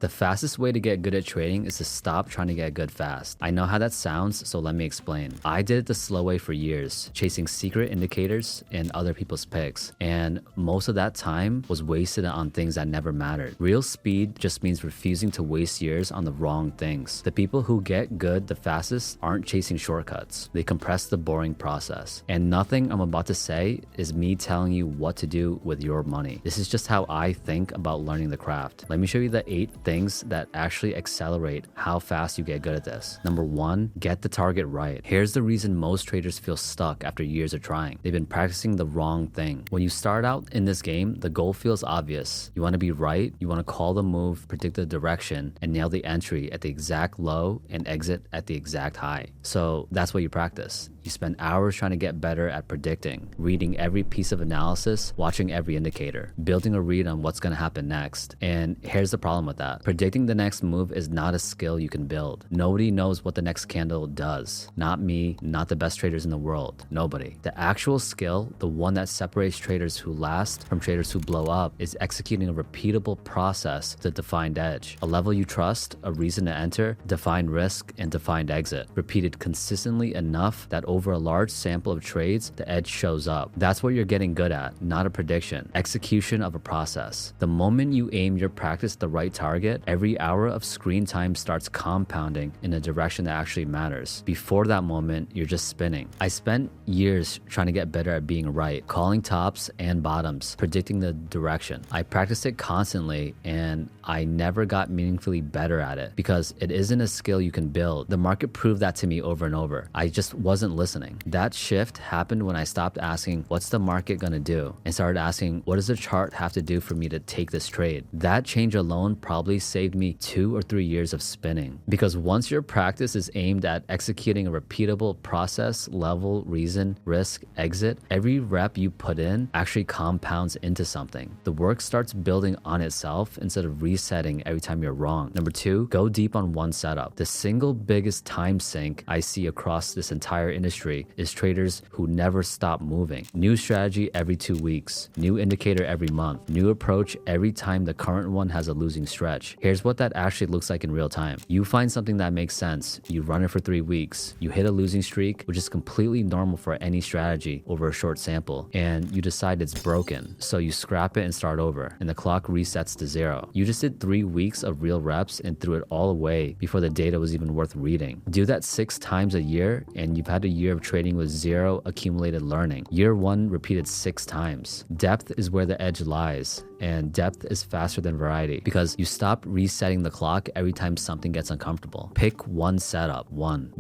The fastest way to get good at trading is to stop trying to get good fast. I know how that sounds, so let me explain. I did it the slow way for years, chasing secret indicators and other people's picks, and most of that time was wasted on things that never mattered. Real speed just means refusing to waste years on the wrong things. The people who get good the fastest aren't chasing shortcuts. They compress the boring process. And nothing I'm about to say is me telling you what to do with your money. This is just how I think about learning the craft. Let me show you the 8 things that actually accelerate how fast you get good at this. Number 1, get the target right. Here's the reason most traders feel stuck after years of trying. They've been practicing the wrong thing. When you start out in this game, the goal feels obvious. You want to be right, you want to call the move, predict the direction, and nail the entry at the exact low and exit at the exact high. So that's what you practice. You spend hours trying to get better at predicting, reading every piece of analysis, watching every indicator, building a read on what's going to happen next. And here's the problem with that. Predicting the next move is not a skill you can build. Nobody knows what the next candle does. Not me, not the best traders in the world. Nobody. The actual skill, the one that separates traders who last from traders who blow up, is executing a repeatable process to defined edge. A level you trust, a reason to enter, defined risk, and defined exit. Repeated consistently enough that over a large sample of trades, the edge shows up. That's what you're getting good at, not a prediction. Execution of a process. The moment you aim your practice at the right target, every hour of screen time starts compounding in a direction that actually matters. Before that moment, you're just spinning. I spent years trying to get better at being right, calling tops and bottoms, predicting the direction. I practiced it constantly and I never got meaningfully better at it because it isn't a skill you can build. The market proved that to me over and over. I just wasn't listening. That shift happened when I stopped asking, what's the market gonna do? And started asking, what does the chart have to do for me to take this trade? That change alone probably saved me 2 or 3 years of spinning. Because once your practice is aimed at executing a repeatable process, level, reason, risk, exit, every rep you put in actually compounds into something. The work starts building on itself instead of resetting every time you're wrong. Number 2, go deep on one setup. The single biggest time sink I see across this entire industry is traders who never stop moving. New strategy every 2 weeks, new indicator every month, new approach every time the current one has a losing stretch. Here's what that actually looks like in real time. You find something that makes sense, you run it for 3 weeks, you hit a losing streak, which is completely normal for any strategy over a short sample, and you decide it's broken, so you scrap it and start over, and the clock resets to 0. You just did 3 weeks of real reps and threw it all away before the data was even worth reading. Do that 6 times a year, and you've had a year of trading with 0 accumulated learning. Year 1 repeated 6 times. Depth is where the edge lies, and depth is faster than variety because you stop resetting the clock every time something gets uncomfortable. Pick one setup,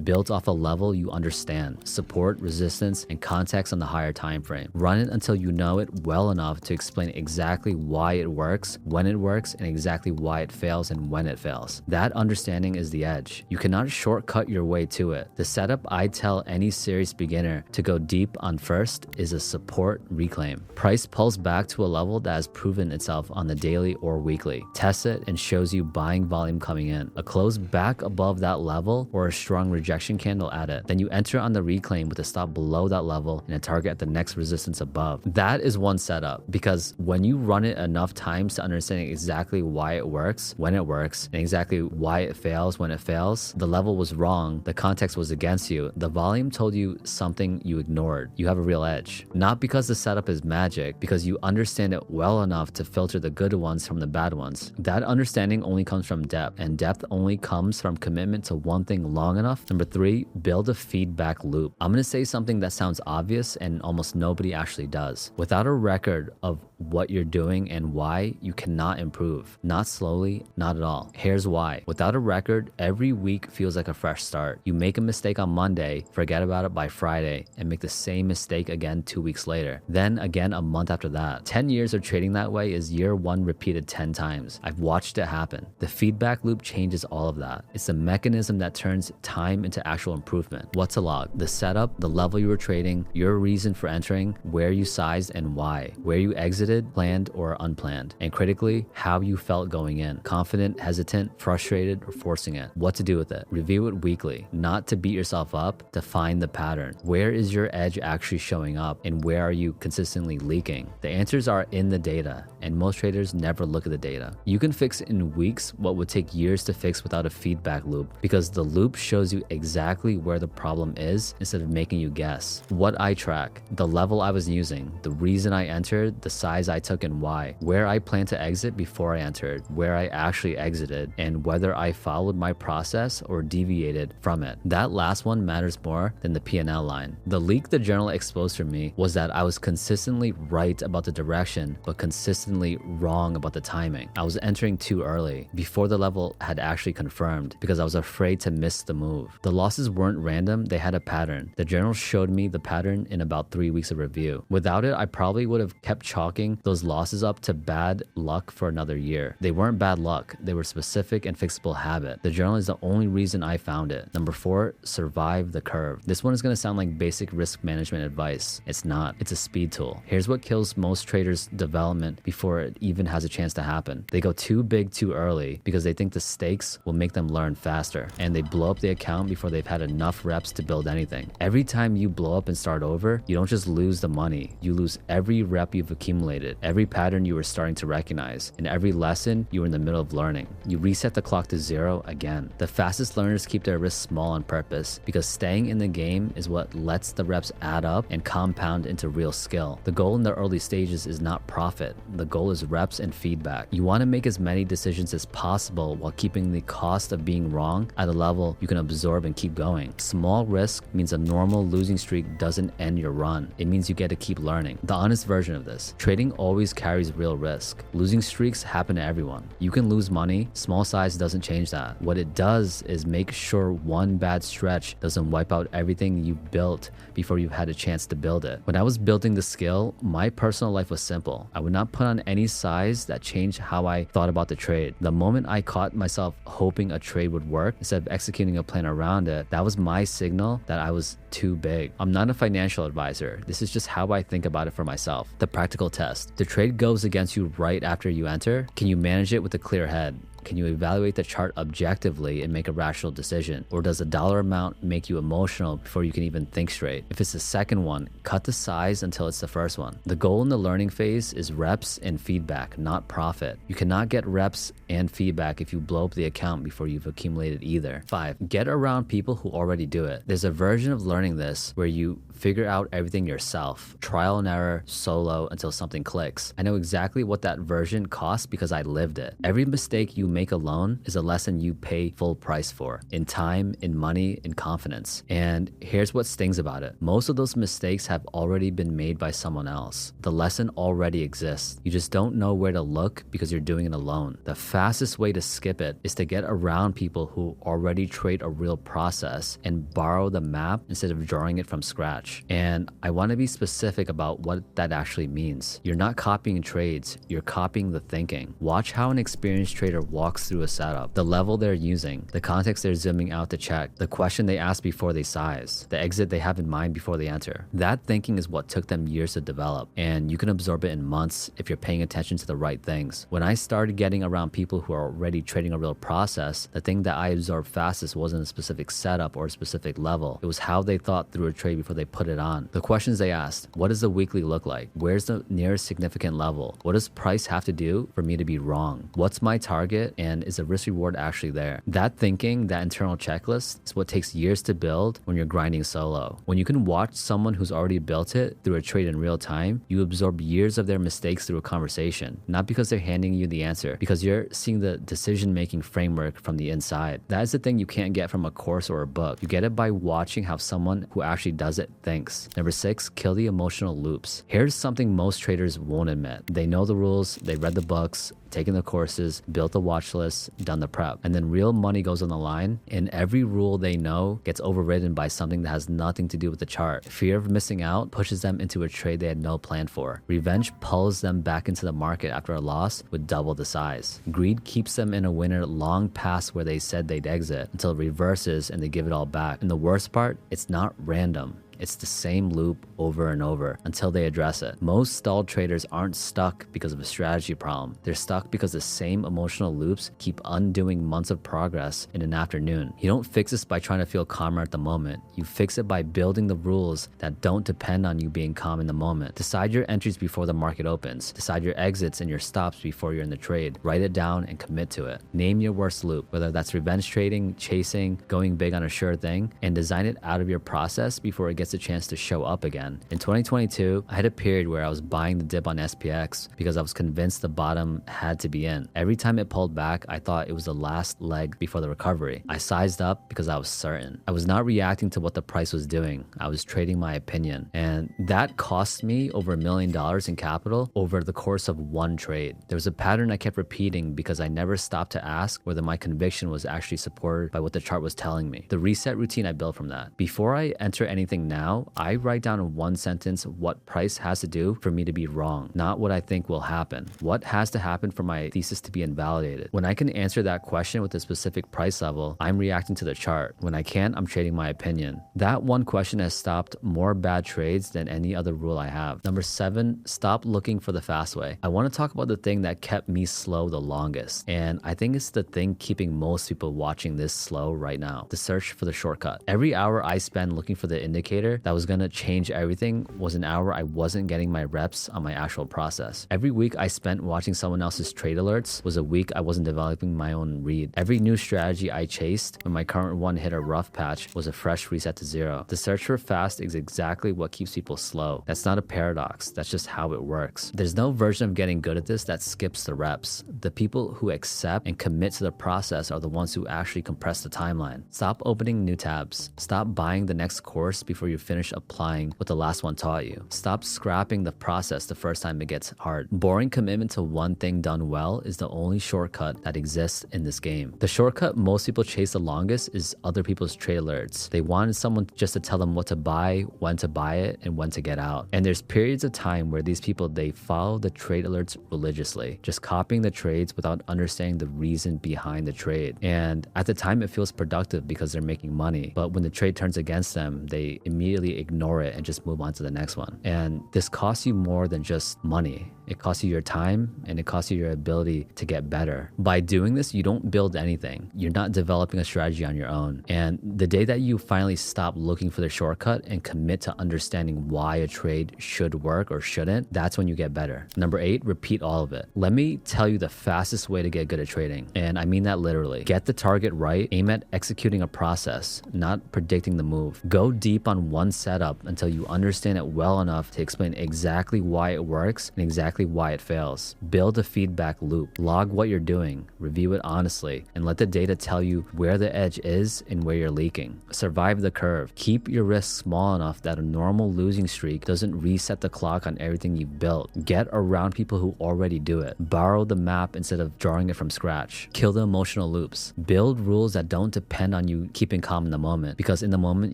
built off a level you understand, support, resistance, and context on the higher time frame. Run it until you know it well enough to explain exactly why it works, when it works, and exactly why it fails and when it fails. That understanding is the edge. You cannot shortcut your way to it. The setup I tell any serious beginner to go deep on first is a support reclaim. Price pulls back to a level that has proven itself on the daily or weekly. Test it and shows you buying volume coming in. A close back above that level or a strong rejection candle at it. Then you enter on the reclaim with a stop below that level and a target at the next resistance above. That is one setup because when you run it enough times to understand exactly why it works, when it works, and exactly why it fails when it fails, the level was wrong, the context was against you, the volume told you something you ignored. You have a real edge. Not because the setup is magic, because you understand it well enough to filter the good ones from the bad ones. That understanding only comes from depth, and depth only comes from commitment to one thing long enough. Number 3, build a feedback loop. I'm gonna say something that sounds obvious and almost nobody actually does. Without a record of what you're doing and why, you cannot improve. Not slowly, not at all. Here's why. Without a record, every week feels like a fresh start. You make a mistake on Monday, forget about it by Friday, and make the same mistake again 2 weeks later. Then again a month after that. 10 years of trading that way is year 1 repeated 10 times. I've watched it happen. The feedback loop changes all of that. It's the mechanism that turns time into actual improvement. What to log? The setup, the level you were trading, your reason for entering, where you sized and why, where you exited, planned or unplanned, and critically, how you felt going in. Confident, hesitant, frustrated, or forcing it. What to do with it. Review it weekly. Not to beat yourself up, to find the pattern. Where is your edge actually showing up and where are you consistently leaking? The answers are in the data. and most traders never look at the data. You can fix in weeks what would take years to fix without a feedback loop, because the loop shows you exactly where the problem is instead of making you guess. What I track, the level I was using, the reason I entered, the size I took and why, where I plan to exit before I entered, where I actually exited, and whether I followed my process or deviated from it. That last one matters more than the P&L line. The leak the journal exposed for me was that I was consistently right about the direction, but consistently wrong about the timing. I was entering too early, before the level had actually confirmed, because I was afraid to miss the move. The losses weren't random, they had a pattern. The journal showed me the pattern in about 3 weeks of review. Without it, I probably would have kept chalking those losses up to bad luck for another year. They weren't bad luck, they were specific and fixable habit. The journal is the only reason I found it. Number 4, survive the curve. This one is going to sound like basic risk management advice. It's not. It's a speed tool. Here's what kills most traders' development before it even has a chance to happen. They go too big too early because they think the stakes will make them learn faster, and they blow up the account before they've had enough reps to build anything. Every time you blow up and start over, you don't just lose the money, you lose every rep you've accumulated, every pattern you were starting to recognize, and every lesson you were in the middle of learning. You reset the clock to 0 again. The fastest learners keep their risks small on purpose, because staying in the game is what lets the reps add up and compound into real skill. The goal in the early stages is not profit. The goal is reps and feedback. You want to make as many decisions as possible while keeping the cost of being wrong at a level you can absorb and keep going. Small risk means a normal losing streak doesn't end your run. It means you get to keep learning. The honest version of this: trading always carries real risk. Losing streaks happen to everyone. You can lose money. Small size doesn't change that. What it does is make sure one bad stretch doesn't wipe out everything you built before you've had a chance to build it. When I was building the skill, my personal life was simple. I would not put on any size that changed how I thought about the trade. The moment I caught myself hoping a trade would work instead of executing a plan around it, that was my signal that I was too big. I'm not a financial advisor. This is just how I think about it for myself. The practical test. The trade goes against you right after you enter. Can you manage it with a clear head? Can you evaluate the chart objectively and make a rational decision? Or does the dollar amount make you emotional before you can even think straight? If it's the second one, cut the size until it's the first one. The goal in the learning phase is reps and feedback, not profit. You cannot get reps and feedback if you blow up the account before you've accumulated either. 5, get around people who already do it. There's a version of learning this where you figure out everything yourself, trial and error, solo, until something clicks. I know exactly what that version costs because I lived it. Every mistake you make alone is a lesson you pay full price for, in time, in money, in confidence. And here's what stings about it: most of those mistakes have already been made by someone else. The lesson already exists. You just don't know where to look because you're doing it alone. The fastest way to skip it is to get around people who already trade a real process and borrow the map instead of drawing it from scratch. And I want to be specific about what that actually means. You're not copying trades, you're copying the thinking. Watch how an experienced trader walks through a setup, the level they're using, the context they're zooming out to check, the question they ask before they size, the exit they have in mind before they enter. That thinking is what took them years to develop, and you can absorb it in months if you're paying attention to the right things. When I started getting around people who are already trading a real process, the thing that I absorbed fastest wasn't a specific setup or a specific level. It was how they thought through a trade before they put it on. The questions they asked: what does the weekly look like? Where's the nearest significant level? What does price have to do for me to be wrong? What's my target, and is the risk reward actually there? That thinking, that internal checklist, is what takes years to build when you're grinding solo. When you can watch someone who's already built it through a trade in real time, you absorb years of their mistakes through a conversation, not because they're handing you the answer, because you're seeing the decision-making framework from the inside. That is the thing you can't get from a course or a book. You get it by watching how someone who actually does it thinks. Number 6, kill the emotional loops. Here's something most traders won't admit. They know the rules, they read the books, taken the courses, built the watch list, done the prep, and then real money goes on the line, and every rule they know gets overridden by something that has nothing to do with the chart. Fear of missing out pushes them into a trade they had no plan for. Revenge pulls them back into the market after a loss with double the size. Greed keeps them in a winner long past where they said they'd exit, until it reverses and they give it all back. And the worst part, it's not random. It's the same loop over and over until they address it. Most stalled traders aren't stuck because of a strategy problem. They're stuck because the same emotional loops keep undoing months of progress in an afternoon. You don't fix this by trying to feel calmer at the moment. You fix it by building the rules that don't depend on you being calm in the moment. Decide your entries before the market opens. Decide your exits and your stops before you're in the trade. Write it down and commit to it. Name your worst loop, whether that's revenge trading, chasing, going big on a sure thing, and design it out of your process before it gets a chance to show up again. In 2022, I had a period where I was buying the dip on SPX because I was convinced the bottom had to be in. Every time it pulled back, I thought it was the last leg before the recovery. I sized up because I was certain. I was not reacting to what the price was doing. I was trading my opinion. And that cost me over $1 million in capital over the course of one trade. There was a pattern I kept repeating because I never stopped to ask whether my conviction was actually supported by what the chart was telling me. The reset routine I built from that. Before I enter anything now, I write down in one sentence what price has to do for me to be wrong, not what I think will happen. What has to happen for my thesis to be invalidated? When I can answer that question with a specific price level, I'm reacting to the chart. When I can't, I'm trading my opinion. That one question has stopped more bad trades than any other rule I have. Number 7, stop looking for the fast way. I want to talk about the thing that kept me slow the longest, and I think it's the thing keeping most people watching this slow right now: the search for the shortcut. Every hour I spend looking for the indicator that was gonna change everything was an hour I wasn't getting my reps on my actual process. Every week I spent watching someone else's trade alerts was a week I wasn't developing my own read. Every new strategy I chased when my current one hit a rough patch was a fresh reset to zero. The search for fast is exactly what keeps people slow. That's not a paradox, that's just how it works. There's no version of getting good at this that skips the reps. The people who accept and commit to the process are the ones who actually compress the timeline. Stop opening new tabs. Stop buying the next course before you finish applying what the last one taught you. Stop scrapping the process the first time it gets hard. Boring commitment to one thing done well is the only shortcut that exists in this game. The shortcut most people chase the longest is other people's trade alerts. They wanted someone just to tell them what to buy, when to buy it, and when to get out. And there's periods of time where these people, they follow the trade alerts religiously, just copying the trades without understanding the reason behind the trade. And at the time it feels productive because they're making money, but when the trade turns against them, they immediately ignore it and just move on to the next one. And this costs you more than just money. It costs you your time and it costs you your ability to get better. By doing this, you don't build anything. You're not developing a strategy on your own. And the day that you finally stop looking for the shortcut and commit to understanding why a trade should work or shouldn't, that's when you get better. Number 8, repeat all of it. Let me tell you the fastest way to get good at trading. And I mean that literally. Get the target right. Aim at executing a process, not predicting the move. Go deep on one setup until you understand it well enough to explain exactly why it works and exactly why it fails. Build a feedback loop. Log what you're doing. Review it honestly. And let the data tell you where the edge is and where you're leaking. Survive the curve. Keep your risk small enough that a normal losing streak doesn't reset the clock on everything you've built. Get around people who already do it. Borrow the map instead of drawing it from scratch. Kill the emotional loops. Build rules that don't depend on you keeping calm in the moment, because in the moment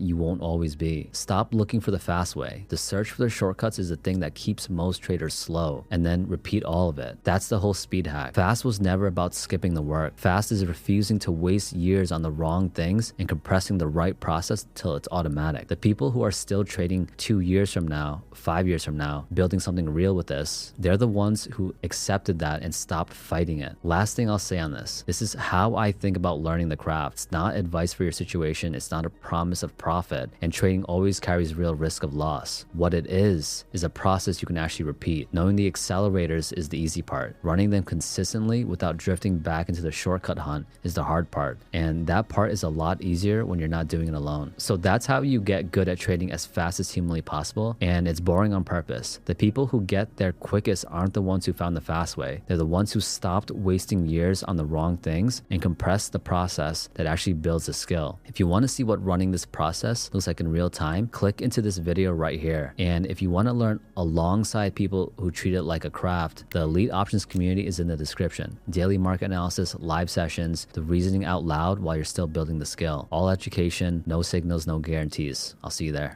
you won't always be. Stop looking for the fast way. The search for the shortcuts is the thing that keeps most traders slow, and then repeat all of it. That's the whole speed hack. Fast was never about skipping the work. Fast is refusing to waste years on the wrong things and compressing the right process till it's automatic. The people who are still trading 2 years from now, 5 years from now, building something real with this, they're the ones who accepted that and stopped fighting it. Last thing I'll say on this is how I think about learning the craft. It's not advice for your situation. It's not a promise of profit, and trading always carries real risk of loss. What it is a process you can actually repeat. Knowing the accelerators is the easy part. Running them consistently without drifting back into the shortcut hunt is the hard part. And that part is a lot easier when you're not doing it alone. So that's how you get good at trading as fast as humanly possible. And it's boring on purpose. The people who get there quickest aren't the ones who found the fast way. They're the ones who stopped wasting years on the wrong things and compressed the process that actually builds a skill. If you want to see what running this process looks like in real time, click into this video right here. And if you want to learn alongside people who treat it like a craft, the Elite Options community is in the description. Daily market analysis, live sessions, the reasoning out loud while you're still building the skill. All education, no signals, no guarantees. I'll see you there.